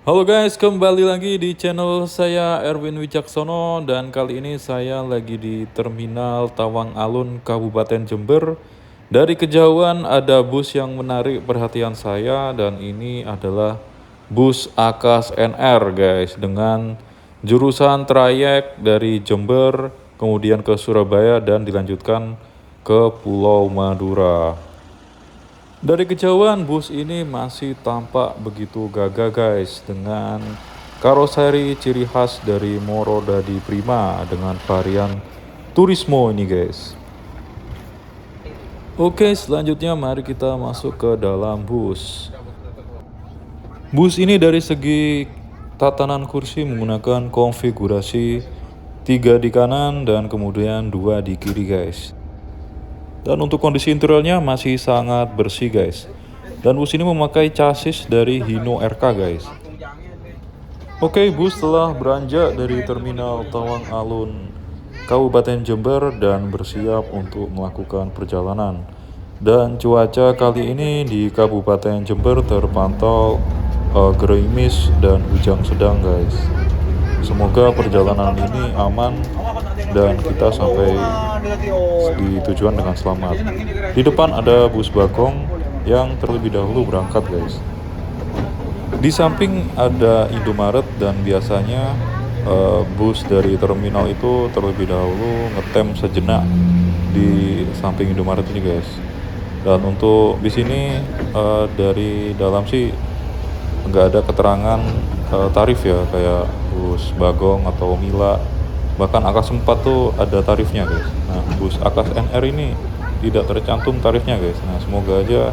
Halo guys, kembali lagi di channel saya Erwin Wicaksono dan kali ini saya lagi di Terminal Tawang Alun, Kabupaten Jember. Dari kejauhan ada bus yang menarik perhatian saya dan ini adalah bus Akas NR guys dengan jurusan trayek dari Jember kemudian ke Surabaya dan dilanjutkan ke Pulau Madura. Dari kejauhan bus ini masih tampak begitu gagah guys dengan karoseri ciri khas dari Moro Dadi Prima dengan varian Turismo ini guys. Oke, selanjutnya mari kita masuk ke dalam bus. Bus ini dari segi tatanan kursi menggunakan konfigurasi 3 di kanan dan kemudian 2 di kiri guys. Dan untuk kondisi interiornya masih sangat bersih guys. Dan bus ini memakai chassis dari Hino RK guys. Oke, bus telah beranjak dari Terminal Tawang Alun, Kabupaten Jember dan bersiap untuk melakukan perjalanan. Dan cuaca kali ini di Kabupaten Jember terpantau gerimis dan hujan sedang guys. Semoga perjalanan ini aman dan kita sampai di tujuan dengan selamat. Di depan ada bus Bagong yang terlebih dahulu berangkat guys. Di samping ada Indomaret dan biasanya bus dari terminal itu terlebih dahulu ngetem sejenak di samping Indomaret ini guys. Dan untuk di sini dari dalam sih nggak ada keterangan tarif ya kayak bus Bagong atau Mila, bahkan Akas 4 tuh ada tarifnya guys. Nah bus Akas NR ini tidak tercantum tarifnya guys. Nah semoga aja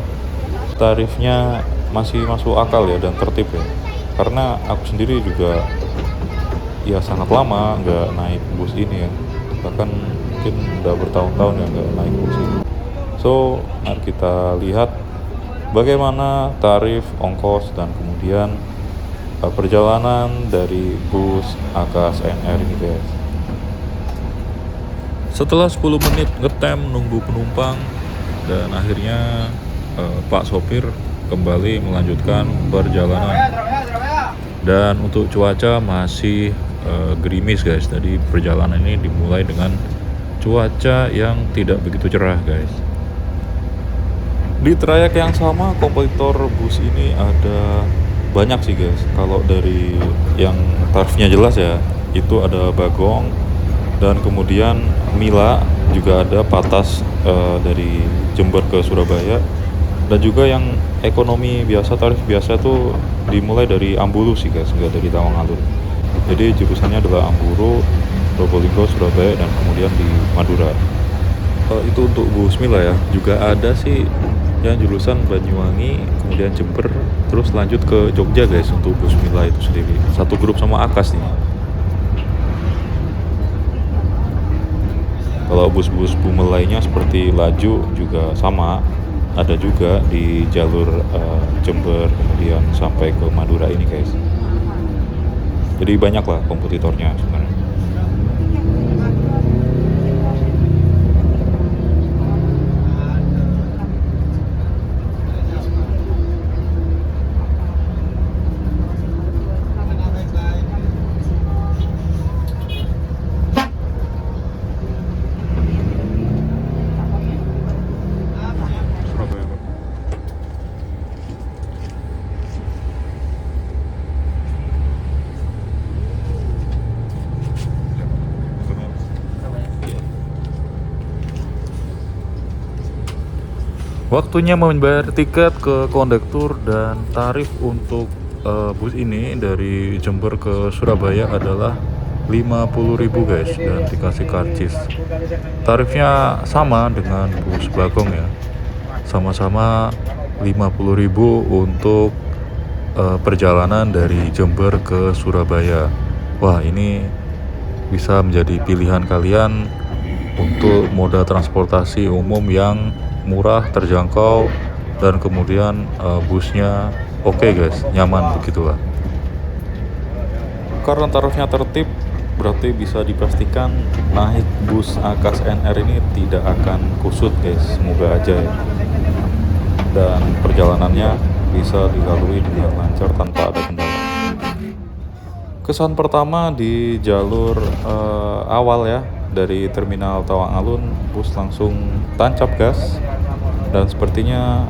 tarifnya masih masuk akal ya dan tertib ya, karena aku sendiri juga ya sangat lama nggak naik bus ini ya, bahkan mungkin udah bertahun-tahun ya nggak naik bus ini. So mari kita lihat bagaimana tarif ongkos dan kemudian perjalanan dari bus Akas NR ini guys. Setelah 10 menit ngetem nunggu penumpang dan akhirnya Pak sopir kembali melanjutkan perjalanan. Dan untuk cuaca masih gerimis guys. Tadi perjalanan ini dimulai dengan cuaca yang tidak begitu cerah guys. Di trayek yang sama kompetitor bus ini ada banyak sih guys. Kalau dari yang tarifnya jelas ya, itu ada Bagong dan kemudian Mila, juga ada Patas dari Jember ke Surabaya, dan juga yang ekonomi biasa, tarif biasa tuh dimulai dari Ambulu sih guys, nggak dari Tawang Alun. Jadi jurusannya adalah Ambulu, Probolinggo, Surabaya, dan kemudian di Madura. Itu untuk bus Mila ya. Juga ada sih yang jurusan Banyuwangi, kemudian Jember, terus lanjut ke Jogja guys untuk bus Mila itu sendiri. Satu grup sama Akas nih. Kalau bus-bus Bumel lainnya seperti Laju juga sama, ada juga di jalur Jember kemudian sampai ke Madura ini guys. Jadi banyak lah kompetitornya sebenarnya. Surabaya. Waktunya membayar tiket ke kondektur dan tarif untuk bus ini dari Jember ke Surabaya adalah 50.000 guys dan dikasih karcis. Tarifnya sama dengan bus Bagong ya. Sama-sama 50.000 untuk perjalanan dari Jember ke Surabaya. Wah, ini bisa menjadi pilihan kalian untuk moda transportasi umum yang murah, terjangkau, dan kemudian busnya oke guys, nyaman begitulah. Karena tarifnya tertib, berarti bisa dipastikan naik bus Akas NR ini tidak akan kusut guys, semoga aja ya. Dan perjalanannya bisa dilalui dengan lancar tanpa ada kendala. Kesan pertama di jalur awal ya, dari terminal Tawang Alun, bus langsung tancap gas dan sepertinya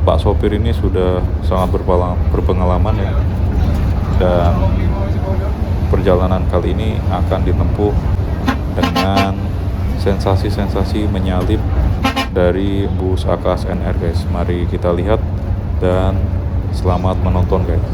Pak sopir ini sudah sangat berpengalaman ya, dan perjalanan kali ini akan ditempuh dengan sensasi-sensasi menyalip dari bus AKSNR guys. Mari kita lihat dan selamat menonton guys.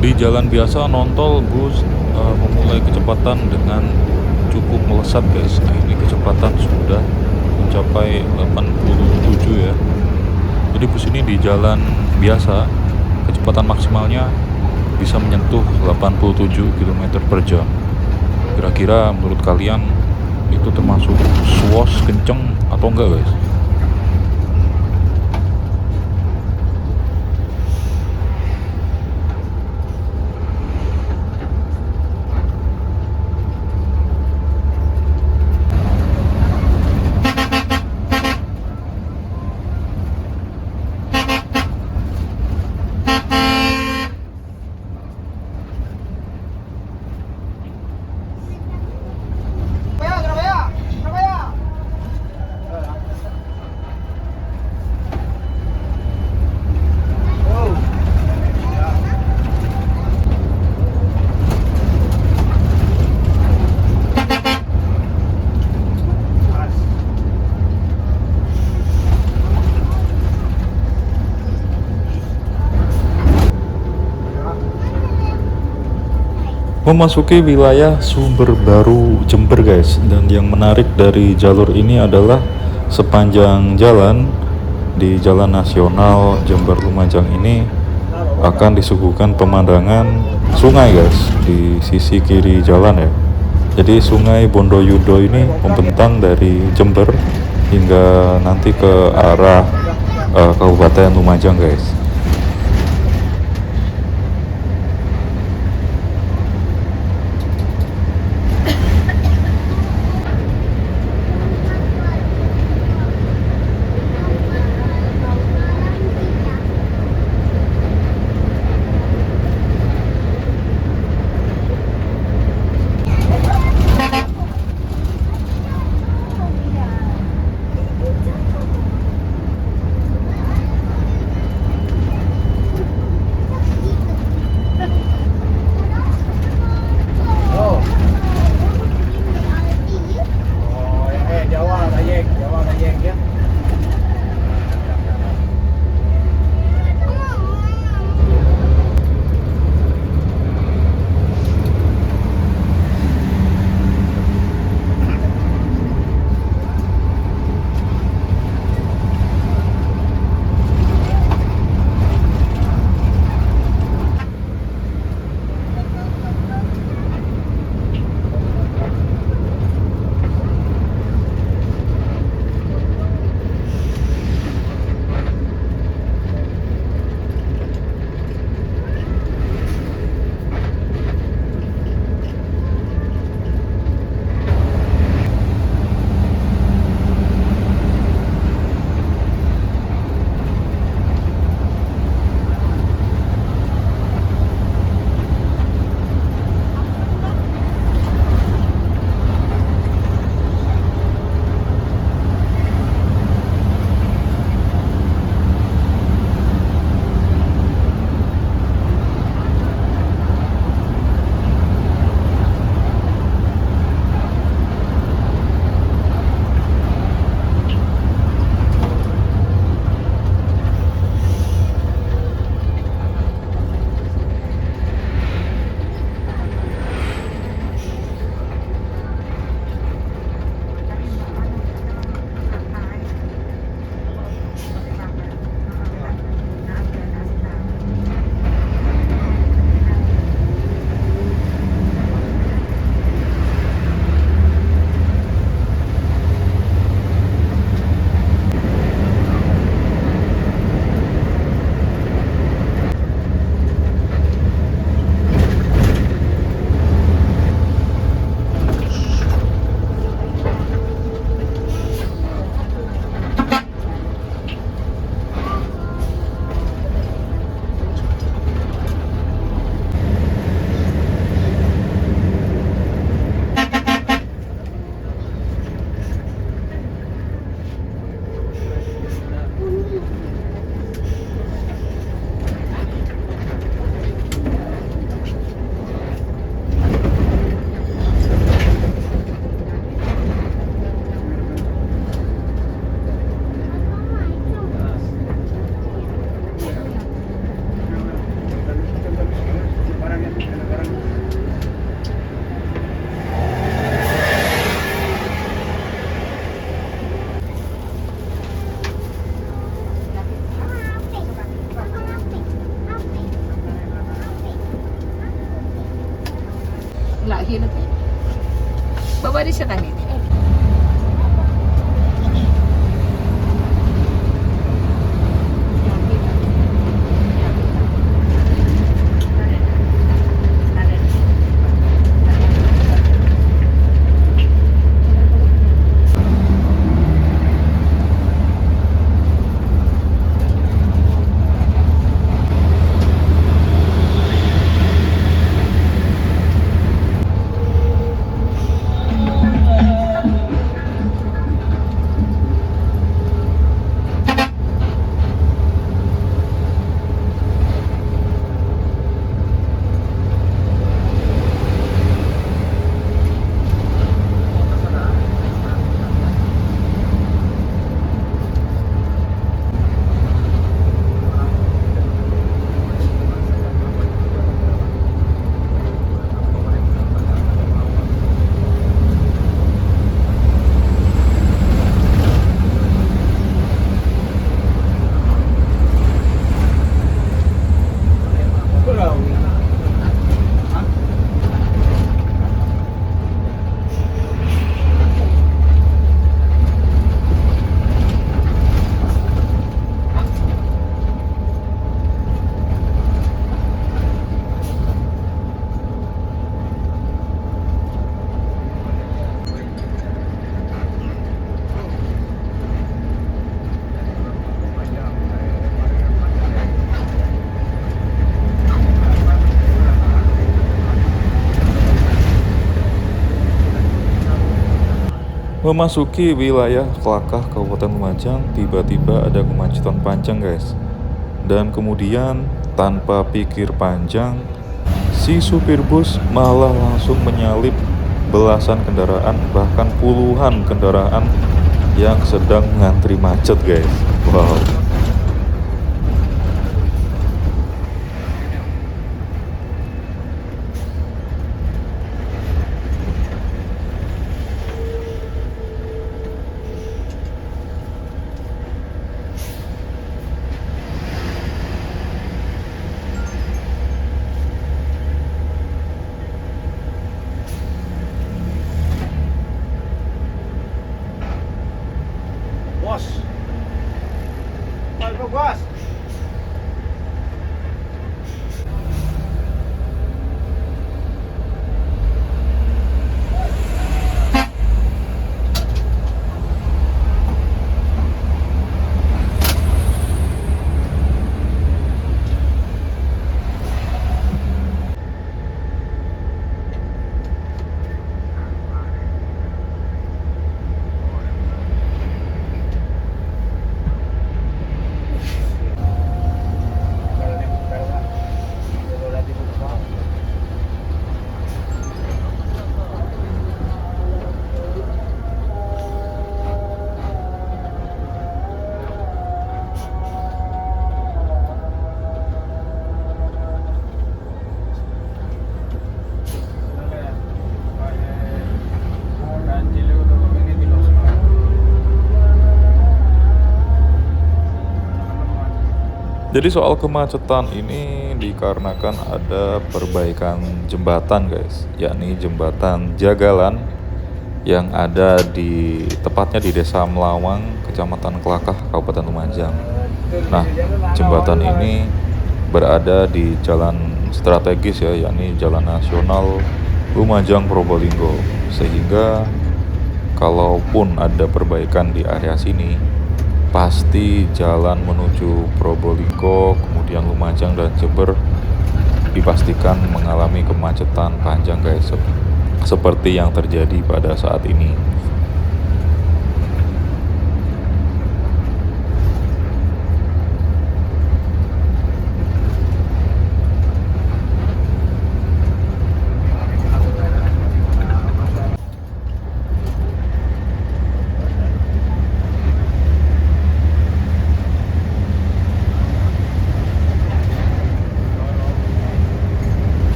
Di jalan biasa nontol bus memulai kecepatan dengan cukup melesat guys. Nah ini kecepatan sudah mencapai 87 ya. Jadi bus ini di jalan biasa kecepatan maksimalnya bisa menyentuh 87 km per jam. Kira-kira menurut kalian itu termasuk swos kenceng atau enggak guys? Memasuki wilayah Sumber Baru Jember guys, dan yang menarik dari jalur ini adalah sepanjang jalan di Jalan Nasional Jember Lumajang ini akan disuguhkan pemandangan sungai guys di sisi kiri jalan ya. Jadi sungai Bondoyudo ini membentang dari Jember hingga nanti ke arah Kabupaten Lumajang guys. hilot. Baba di siya kanina. Memasuki wilayah Klakah Kabupaten Lumajang, tiba-tiba ada kemacetan panjang guys. Dan kemudian tanpa pikir panjang, si supir bus malah langsung menyalip belasan kendaraan, bahkan puluhan kendaraan yang sedang ngantri macet guys. Wow. Bos. Ayo, bos. Jadi soal kemacetan ini dikarenakan ada perbaikan jembatan guys, yakni jembatan Jagalan yang ada di tepatnya di Desa Melawang, Kecamatan Klakah, Kabupaten Lumajang. Nah, jembatan ini berada di jalan strategis ya, yakni Jalan Nasional Lumajang Probolinggo. Sehingga kalaupun ada perbaikan di area sini, pasti jalan menuju Probolinggo, kemudian Lumajang dan Jember dipastikan mengalami kemacetan panjang guys, seperti yang terjadi pada saat ini.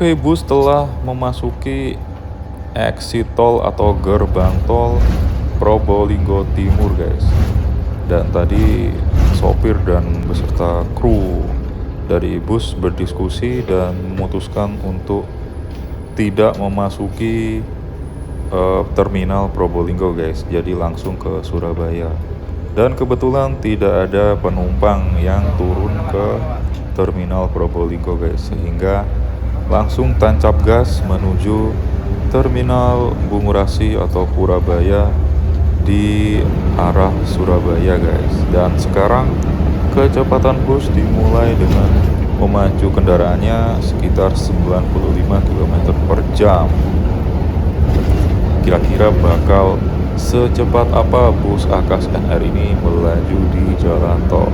Oke, bus telah memasuki exit tol atau gerbang tol Probolinggo Timur, guys. Dan tadi sopir dan beserta kru dari bus berdiskusi dan memutuskan untuk tidak memasuki terminal Probolinggo, guys. Jadi langsung ke Surabaya. Dan kebetulan tidak ada penumpang yang turun ke terminal Probolinggo, guys, sehingga langsung tancap gas menuju terminal Bungurasi atau Purabaya di arah Surabaya, guys. Dan sekarang kecepatan bus dimulai dengan memacu kendaraannya sekitar 95 km per jam. Kira-kira bakal secepat apa bus Akas NR ini melaju di jalan tol?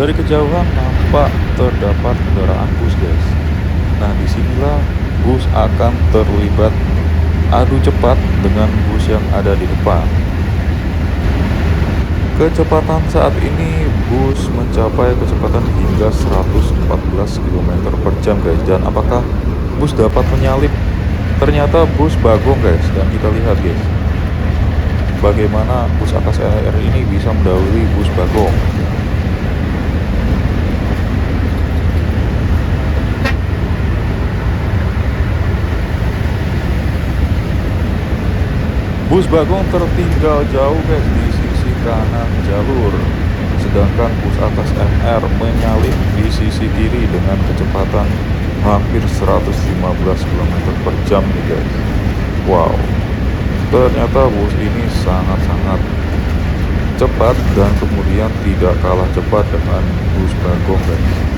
Dari kejauhan nampak terdapat kendaraan bus, guys. Nah, disinilah bus akan terlibat adu cepat dengan bus yang ada di depan. Kecepatan saat ini bus mencapai kecepatan hingga 114 km per jam, guys. Dan apakah bus dapat menyalip? Ternyata bus Bagong, guys. Dan kita lihat, guys, bagaimana bus Akas NR ini bisa mendahului bus Bagong. Bus Bagong tertinggal jauh, guys, di sisi kanan jalur, sedangkan bus Akas NR menyalip di sisi kiri dengan kecepatan hampir 115 km per jam nih, guys. Wow, ternyata bus ini sangat-sangat cepat dan kemudian tidak kalah cepat dengan bus Bagong, guys.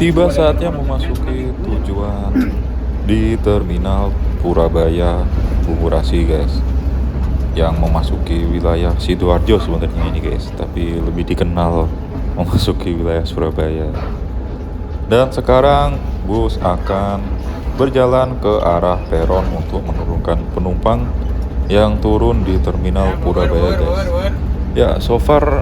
Tiba saatnya memasuki tujuan di Terminal Purabaya Bungurasi guys, yang memasuki wilayah Sidoarjo sebenarnya ini guys, tapi lebih dikenal memasuki wilayah Surabaya. Dan sekarang bus akan berjalan ke arah peron untuk menurunkan penumpang yang turun di Terminal Purabaya guys. Ya, so far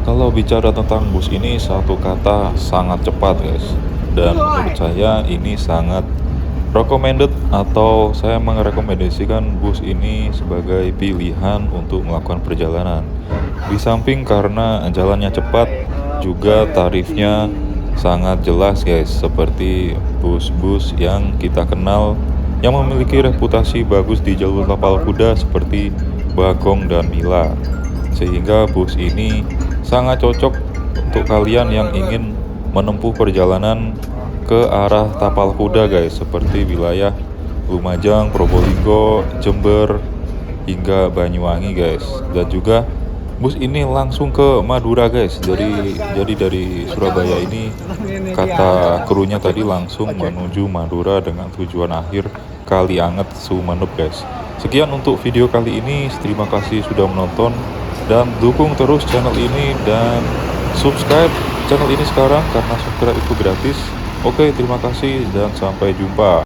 kalau bicara tentang bus ini satu kata, sangat cepat guys. Dan menurut saya ini sangat recommended, atau saya merekomendasikan bus ini sebagai pilihan untuk melakukan perjalanan. Di samping karena jalannya cepat, juga tarifnya sangat jelas guys, seperti bus-bus yang kita kenal yang memiliki reputasi bagus di jalur tapal kuda seperti Bagong dan Mila. Sehingga bus ini sangat cocok untuk kalian yang ingin menempuh perjalanan ke arah tapal kuda guys, seperti wilayah Lumajang, Probolinggo, Jember, hingga Banyuwangi guys. Dan juga bus ini langsung ke Madura guys. Jadi dari Surabaya ini, kata krunya tadi, langsung menuju Madura dengan tujuan akhir Kalianget, Sumeneb guys. Sekian untuk video kali ini, terima kasih sudah menonton dan dukung terus channel ini dan subscribe channel ini sekarang karena subscribe itu gratis. Oke, terima kasih dan sampai jumpa.